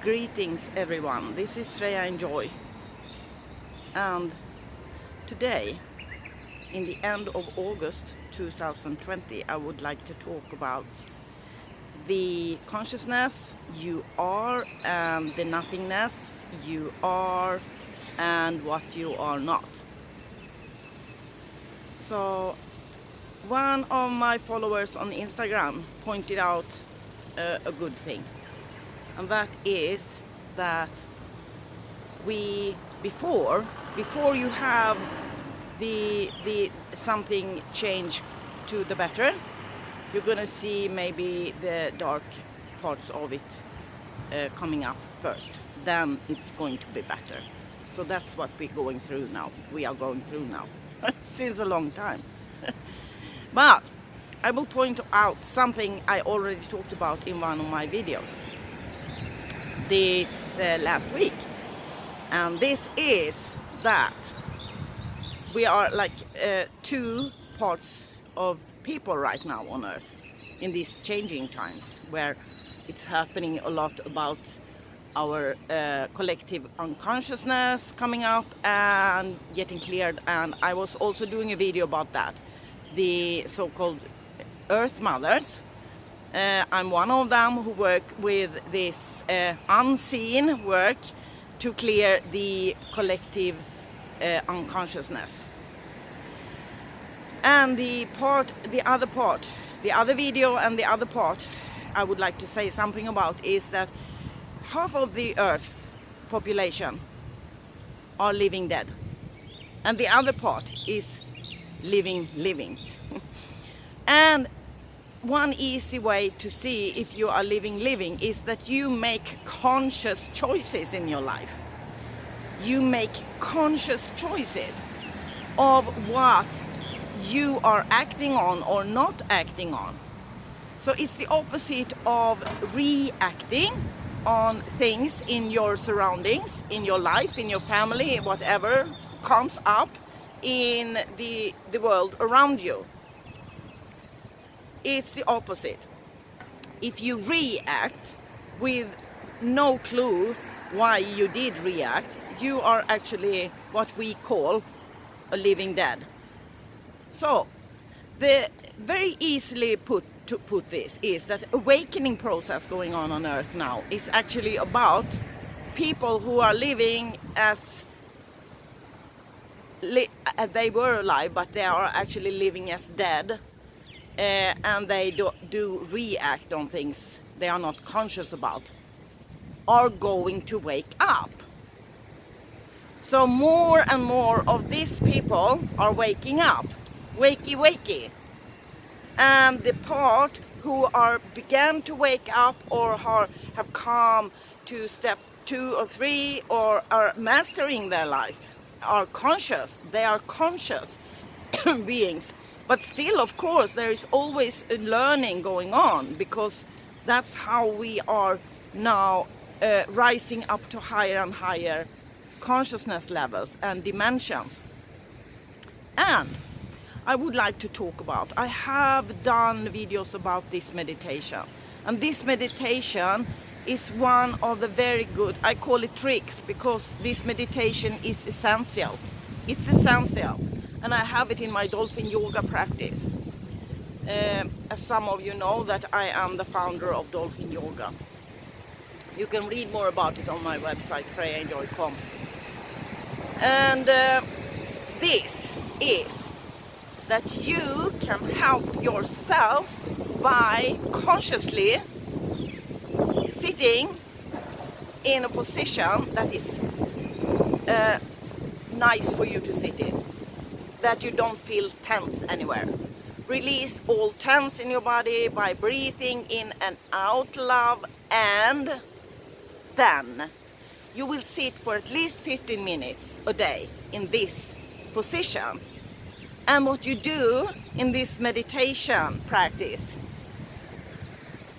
Greetings everyone, this is Freja Enjoy, and today, in the end of August 2020, I would like to talk about the consciousness you are and the nothingness you are and what you are not. So, one of my followers on Instagram pointed out a good thing. And that is that before you have the something change to the better, you're gonna see maybe the dark parts of it coming up first. Then it's going to be better. So that's what we're going through now. We are going through now since a long time. But I will point out something I already talked about in one of my videos this last week, and this is that we are like two parts of people right now on earth in these changing times, where it's happening a lot about our collective unconsciousness coming up and getting cleared. And I was also doing a video about that, the so-called Earth Mothers. I'm one of them who work with this unseen work to clear the collective unconsciousness. And the other video and the other part I would like to say something about is that half of the Earth's population are living dead, and the other part is living. And one easy way to see if you are living is that you make conscious choices in your life. You make conscious choices of what you are acting on or not acting on. So it's the opposite of reacting on things in your surroundings, in your life, in your family, whatever comes up in the world around you. It's the opposite. If you react with no clue why you did react, you are actually what we call a living dead. So, the very easily put this is that awakening process going on Earth now is actually about people who are living as they were alive, but they are actually living as dead. And they do react on things they are not conscious about, are going to wake up. So more and more of these people are waking up, wakey. And the part who began to wake up or have come to step 2 or 3 or are mastering their life are conscious. They are conscious beings. But still, of course, there is always a learning going on, because that's how we are now rising up to higher and higher consciousness levels and dimensions. And I would like to talk about, I have done videos about this meditation. And this meditation is one of the very good, I call it tricks, because this meditation is essential. It's essential. And I have it in my dolphin yoga practice. As some of you know, that I am the founder of dolphin yoga. You can read more about it on my website, frejaenjoy.com. And this is that you can help yourself by consciously sitting in a position that is nice for you to sit in, that you don't feel tense anywhere. Release all tense in your body by breathing in and out, love, and then you will sit for at least 15 minutes a day in this position. And what you do in this meditation practice,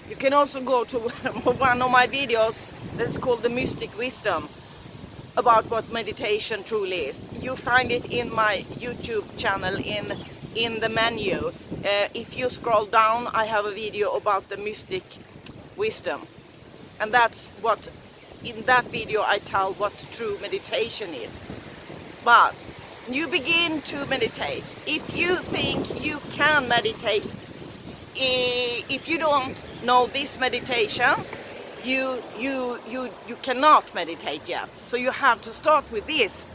you can also go to one of my videos that's called The Mystic Wisdom, about what meditation truly is. You find it in my YouTube channel in the menu. If you scroll down, I have a video about the mystic wisdom. And that's what in that video I tell what true meditation is. But you begin to meditate. If you think you can meditate, if you don't know this meditation, you cannot meditate yet. So you have to start with this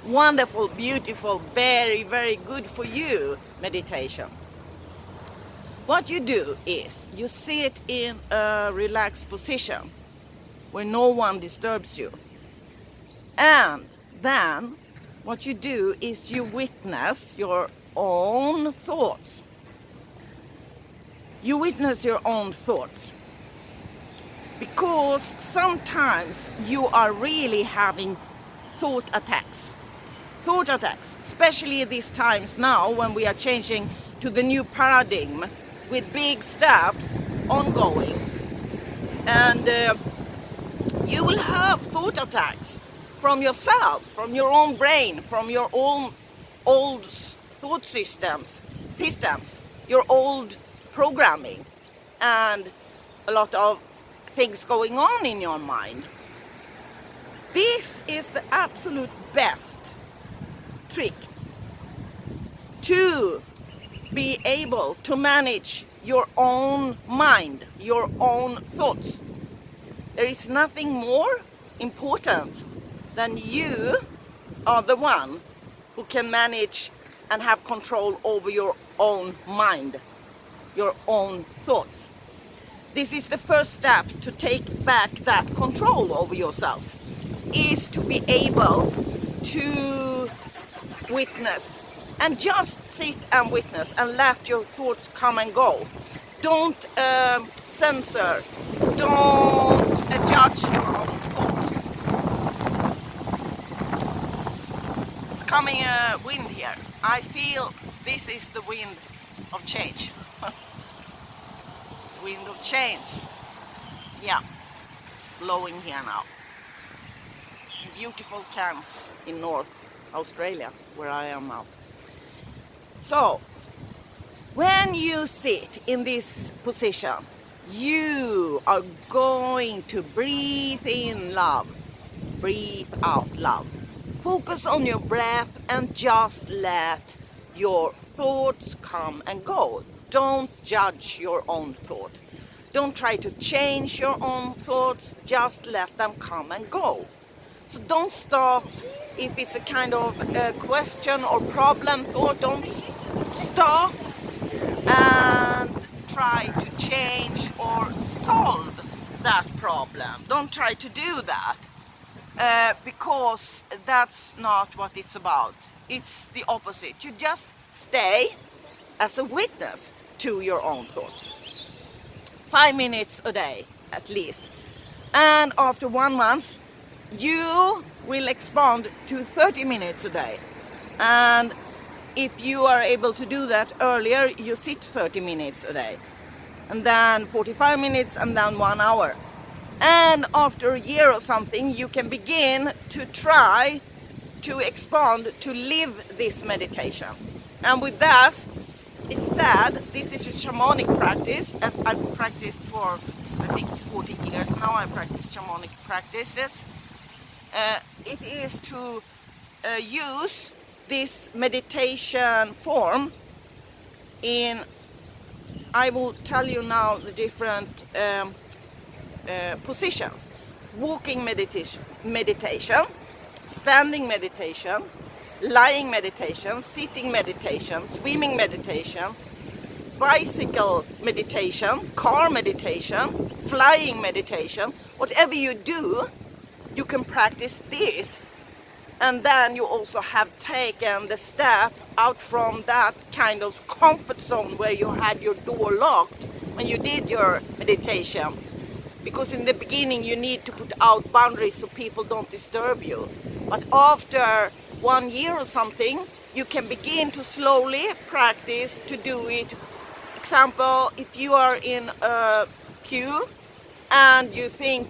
wonderful, beautiful, very, very good for you meditation. What you do is you sit in a relaxed position where no one disturbs you. And then what you do is you witness your own thoughts. You witness your own thoughts. Because sometimes you are really having thought attacks. Thought attacks, especially these times now when we are changing to the new paradigm with big steps ongoing. And you will have thought attacks from yourself, from your own brain, from your own old thought systems, your old programming, and a lot of things going on in your mind. This is the absolute best trick to be able to manage your own mind, your own thoughts. There is nothing more important than you are the one who can manage and have control over your own mind, your own thoughts. This is the first step to take back that control over yourself, is to be able to witness and just sit and witness and let your thoughts come and go. Don't censor, don't judge your own thoughts. It's coming a wind here. I feel this is the wind of change. Wind of change. Yeah, blowing here now. In beautiful Cairns in North Australia, where I am now. So, when you sit in this position, you are going to breathe in love, breathe out love. Focus on your breath and just let your thoughts come and go. Don't judge your own thought. Don't try to change your own thoughts, just let them come and go. So don't stop if it's a kind of question or problem thought. Don't stop and try to change or solve that problem. Don't try to do that because that's not what it's about. It's the opposite. You just stay as a witness to your own thoughts. 5 minutes a day at least. And after 1 month, you will expand to 30 minutes a day. And if you are able to do that earlier, you sit 30 minutes a day. And then 45 minutes and then 1 hour. And after a year or something, you can begin to try to expand, to live this meditation. And with that, it's said, this is a shamanic practice, as I've practiced for, I think it's 40 years now, I practice shamanic practices. It is to use this meditation form in, I will tell you now the different positions. Walking meditation, standing meditation, lying meditation, sitting meditation, swimming meditation, bicycle meditation, car meditation, flying meditation. Whatever you do, you can practice this. And then you also have taken the step out from that kind of comfort zone where you had your door locked when you did your meditation. Because in the beginning you need to put out boundaries so people don't disturb you. But after 1 year or something, you can begin to slowly practice to do it. Example, if you are in a queue and you think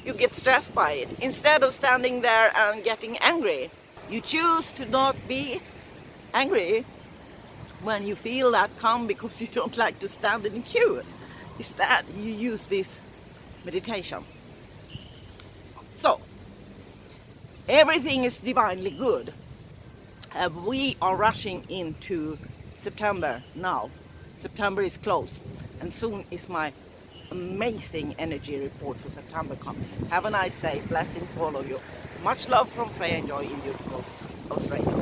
you get stressed by it, instead of standing there and getting angry, you choose to not be angry when you feel that come because you don't like to stand in a queue. Instead, you use this meditation. So Everything is divinely good. We are rushing into September now. September is close, and soon is my amazing energy report for September coming. Have a nice day. Blessings all of you. Much love from Freja Enjoy in beautiful Australia.